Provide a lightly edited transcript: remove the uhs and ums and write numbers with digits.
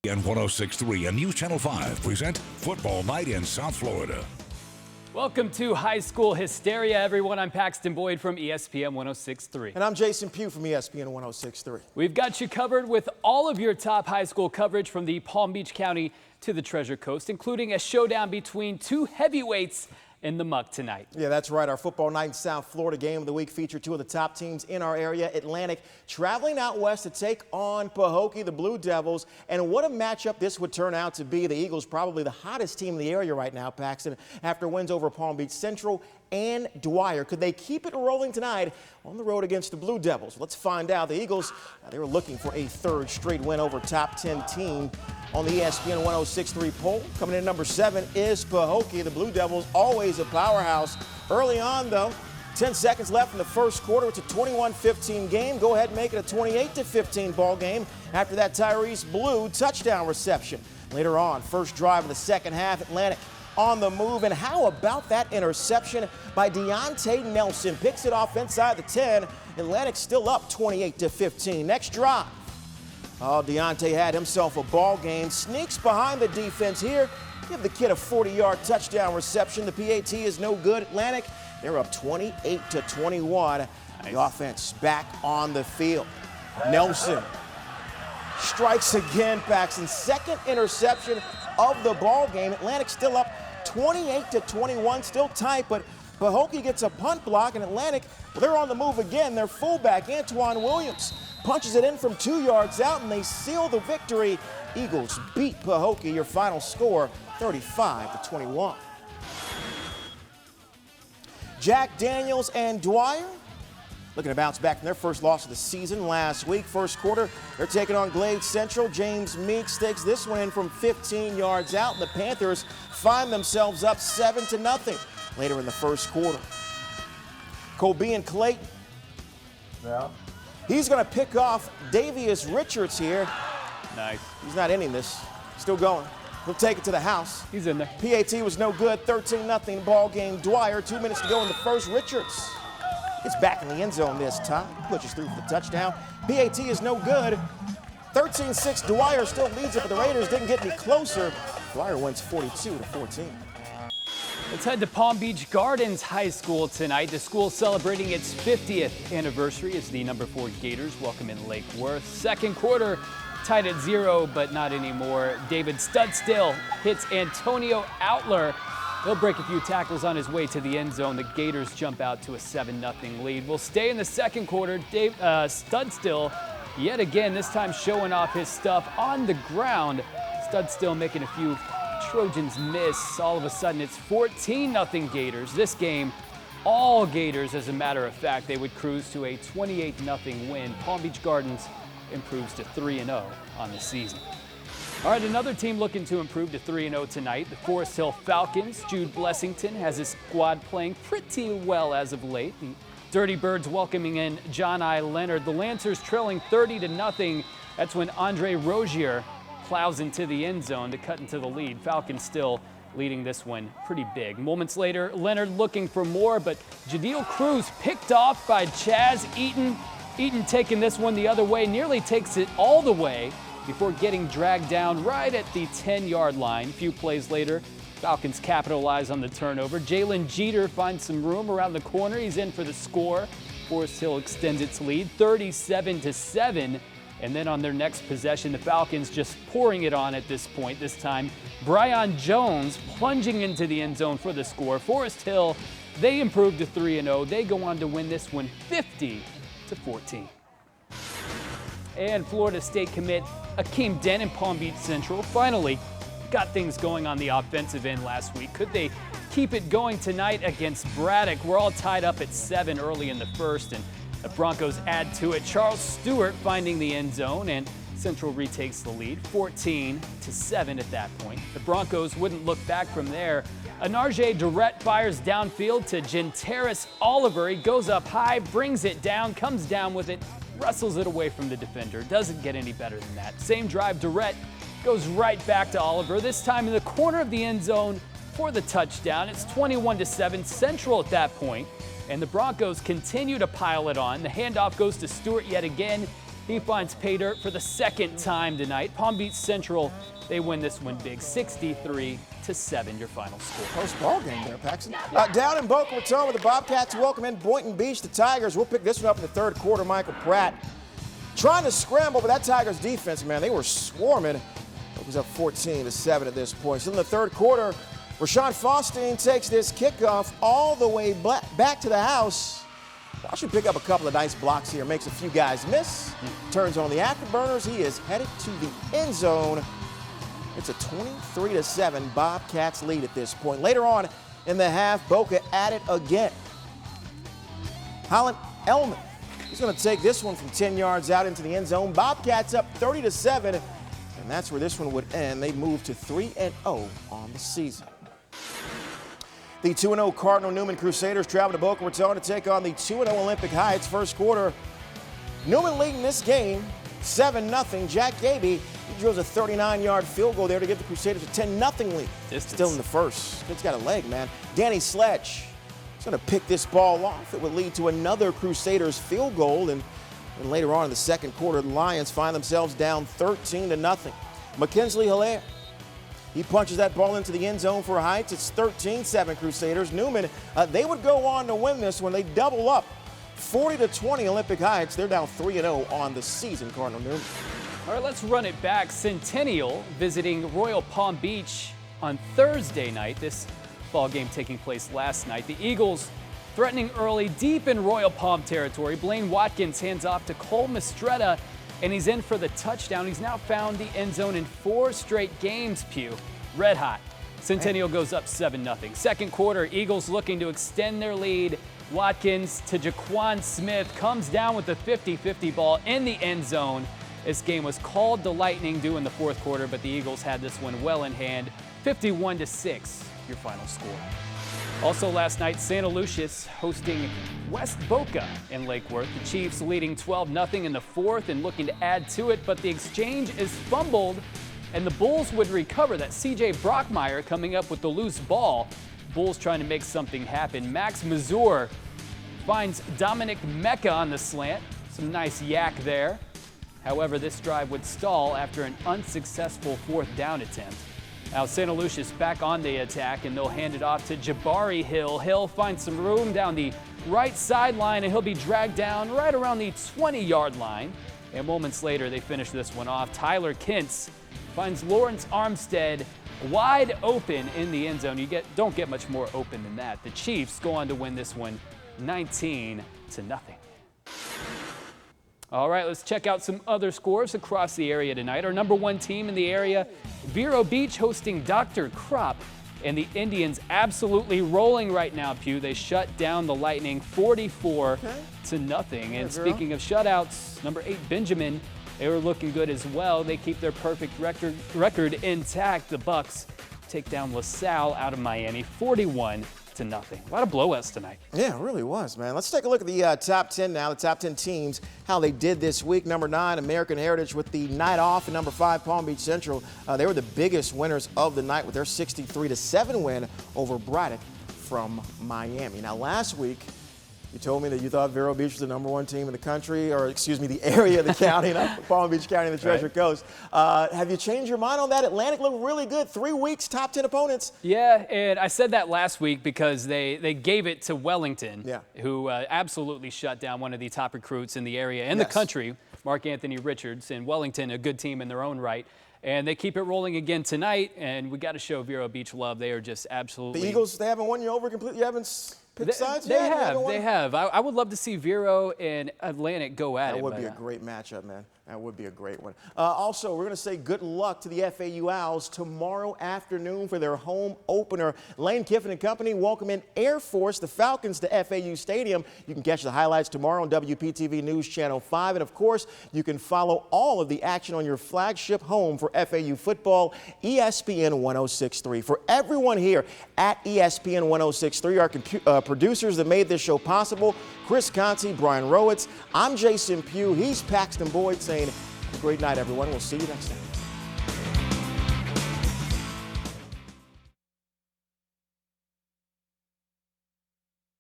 And 106.3 and News Channel 5 present Football Night in South Florida. Welcome to High School Hysteria, everyone. I'm Paxton Boyd from ESPN 106.3. And I'm Jason Pugh from ESPN 106.3. We've got you covered with all of your top high school coverage from the Palm Beach County to the Treasure Coast, including a showdown between two heavyweights in the muck tonight. Yeah, that's right. Our Football Night in South Florida game of the week featured two of the top teams in our area. Atlantic traveling out west to take on Pahokee, the Blue Devils. And what a matchup this would turn out to be. The Eagles probably the hottest team in the area right now, Paxton, after wins over Palm Beach Central and Dwyer. Could they keep it rolling tonight on the road against the Blue Devils? Let's find out. The Eagles, they were looking for a third straight win over top 10 team. On the ESPN 106.3 poll, coming in number 7 is Pahokee. The Blue Devils, always a powerhouse. Early on, though, 10 seconds left in the first quarter. It's a 21-15 game. Go ahead and make it a 28-15 ball game after that Tyrese Blue touchdown reception. Later on, first drive of the second half, Atlantic on the move. And how about that interception by Deontay Nelson? Picks it off inside the 10. Atlantic still up 28-15. Next drive. Oh, Deontay had himself a ball game. Sneaks behind the defense here. Give the kid a 40-yard touchdown reception. The PAT is no good. Atlantic, they're up 28-21. Nice. The offense back on the field. Nelson strikes again. Paxton's second interception of the ball game. Atlantic still up 28-21, still tight, but Pahokee gets a punt block, and Atlantic, well, they're on the move again. Their fullback, Antoine Williams, punches it in from 2 yards out, and they seal the victory. Eagles beat Pahokee. Your final score, 35-21. Jack Daniels and Dwyer looking to bounce back from their first loss of the season last week. First quarter, they're taking on Glade Central. James Meeks takes this one in from 15 yards out, and the Panthers find themselves up 7-0 later in the first quarter. Colby and Clayton. Yeah. He's going to pick off Davius Richards here. Nice. He's not ending this. Still going. He'll take it to the house. He's in there. PAT was no good. 13-0 ball game. Dwyer, 2 minutes to go in the first. Richards gets back in the end zone this time. Pushes through for the touchdown. PAT is no good. 13-6. Dwyer still leads it, but the Raiders didn't get any closer. Dwyer wins 42-14. Let's head to Palm Beach Gardens High School tonight. The school celebrating its 50th anniversary as the number 4 Gators welcome in Lake Worth. Second quarter tied at 0, but not anymore. David Studstill hits Antonio Outler. He'll break a few tackles on his way to the end zone. The Gators jump out to a 7-0 lead. We'll stay in the second quarter. Studstill, yet again, this time showing off his stuff on the ground. Studstill making a few Trojans miss. All of a sudden, it's 14-0 Gators. This game, all Gators, as a matter of fact. They would cruise to a 28-0 win. Palm Beach Gardens improves to 3-0 on the season. All right, another team looking to improve to 3-0 tonight, the Forest Hill Falcons. Jude Blessington has his squad playing pretty well as of late. The Dirty Birds welcoming in John I. Leonard. The Lancers trailing 30-0. That's when Andre Rozier plows into the end zone to cut into the lead. Falcons still leading this one pretty big. Moments later, Leonard looking for more, but Jadeel Cruz picked off by Chaz Eaton. Eaton taking this one the other way, nearly takes it all the way before getting dragged down right at the 10-yard line. A few plays later, Falcons capitalize on the turnover. Jalen Jeter finds some room around the corner. He's in for the score. Forest Hill extends its lead, 37-7. And then on their next possession, the Falcons just pouring it on at this point. This time, Brian Jones plunging into the end zone for the score. Forest Hill, they improve to 3-0. They go on to win this one 50-14. And Florida State commit Akeem Dent in Palm Beach Central finally got things going on the offensive end last week. Could they keep it going tonight against Braddock? We're all tied up at 7 early in the first, and the Broncos add to it. Charles Stewart finding the end zone, and Central retakes the lead, 14-7 at that point. The Broncos wouldn't look back from there. Anarje Durrett fires downfield to Gentaris Oliver. He goes up high, brings it down, comes down with it, wrestles it away from the defender. Doesn't get any better than that. Same drive, Durrett goes right back to Oliver, this time in the corner of the end zone for the touchdown. It's 21-7 Central at that point. And the Broncos continue to pile it on. The handoff goes to Stewart yet again. He finds pay dirt for the second time tonight. Palm Beach Central, they win this one big, 63-7, your final score. Close ball game there, Paxton. Down in Boca Raton with the Bobcats welcome in Boynton Beach. The Tigers, we'll pick this one up in the third quarter. Michael Pratt trying to scramble, but that Tigers defense, man, they were swarming. It was up 14-7 at this point. So in the third quarter, Rashawn Faustine takes this kickoff all the way back to the house. I should pick up a couple of nice blocks here. Makes a few guys miss. Turns on the afterburners. He is headed to the end zone. It's a 23-7 Bobcats lead at this point. Later on in the half, Boca at it again. Holland Elman, he's going to take this one from 10 yards out into the end zone. Bobcats up 30-7, and that's where this one would end. They move to 3-0 on the season. The 2-0 Cardinal Newman Crusaders travel to Boca Raton to take on the 2-0 Olympic Heights. First quarter, Newman leading this game 7-0. Jack Gaby, he drills a 39-yard field goal there to give the Crusaders a 10-0 lead. Still in the first. Kid's got a leg, man. Danny Sledge is going to pick this ball off. It would lead to another Crusaders field goal, and later on in the second quarter, the Lions find themselves down 13-0. McKinsley Hilaire, he punches that ball into the end zone for Heights. It's 13-7 Crusaders. Newman, they would go on to win this when they double up 40-20 Olympic Heights. They're now 3-0 on the season, Cardinal Newman. All right, let's run it back. Centennial visiting Royal Palm Beach on Thursday night. This ball game taking place last night. The Eagles threatening early, deep in Royal Palm territory. Blaine Watkins hands off to Cole Mistretta, and he's in for the touchdown. He's now found the end zone in 4 straight games, Pugh. Red hot. Centennial goes up 7-0. Second quarter, Eagles looking to extend their lead. Watkins to Jaquan Smith comes down with the 50-50 ball in the end zone. This game was called the Lightning due in the fourth quarter, but the Eagles had this one well in hand. 51-6, your final score. Also last night, Santaluceus hosting West Boca in Lake Worth. The Chiefs leading 12-0 in the fourth and looking to add to it, but the exchange is fumbled, and the Bulls would recover. That C.J. Brockmeyer coming up with the loose ball. Bulls trying to make something happen. Max Mazur finds Dominic Mecca on the slant. Some nice yak there. However, this drive would stall after an unsuccessful fourth down attempt. Now Santaluceus back on the attack, and they'll hand it off to Jabari Hill. Hill finds some room down the right sideline, and he'll be dragged down right around the 20-yard line. And moments later, they finish this one off. Tyler Kintz finds Lawrence Armstead wide open in the end zone. Don't get much more open than that. The Chiefs go on to win this one 19-0. All right, let's check out some other scores across the area tonight. Our number 1 team in the area, Vero Beach, hosting Dr. Kropp, and the Indians absolutely rolling right now, Pugh. They shut down the Lightning 44-0. And speaking of shutouts, number 8 Benjamin, they were looking good as well. They keep their perfect record intact. The Bucks take down LaSalle out of Miami 41-0. A lot of blowouts tonight. Yeah, it really was, man. Let's take a look at the top 10 now, the top 10 teams, how they did this week. Number 9, American Heritage with the night off, and number 5, Palm Beach Central. They were the biggest winners of the night with their 63-7 win over Braddock from Miami. Now, last week, you told me that you thought Vero Beach was the number 1 team in the country, or excuse me, the area of the county, not Palm Beach County and the Treasure Coast. Have you changed your mind on that? Atlantic looked really good. 3 weeks, top 10 opponents. Yeah, and I said that last week because they gave it to Wellington, who absolutely shut down one of the top recruits in the area and the country, Mark Anthony Richards, and Wellington, a good team in their own right. And they keep it rolling again tonight, and we got to show Vero Beach love. They are just absolutely. The Eagles, they haven't won you over completely. You haven't picked sides yet? They have. I would love to see Vero and Atlantic go at it. That would be a great matchup, man. That would be a great one. Also, we're going to say good luck to the FAU Owls tomorrow afternoon for their home opener. Lane Kiffin and company welcome in Air Force, the Falcons, to FAU Stadium. You can catch the highlights tomorrow on WPTV News Channel 5. And, of course, you can follow all of the action on your flagship home for FAU football, ESPN 106.3. For everyone here at ESPN 106.3, our producers that made this show possible, Chris Conti, Brian Rowitz, I'm Jason Pugh. He's Paxton Boyd saying, have a great night, everyone. We'll see you next time.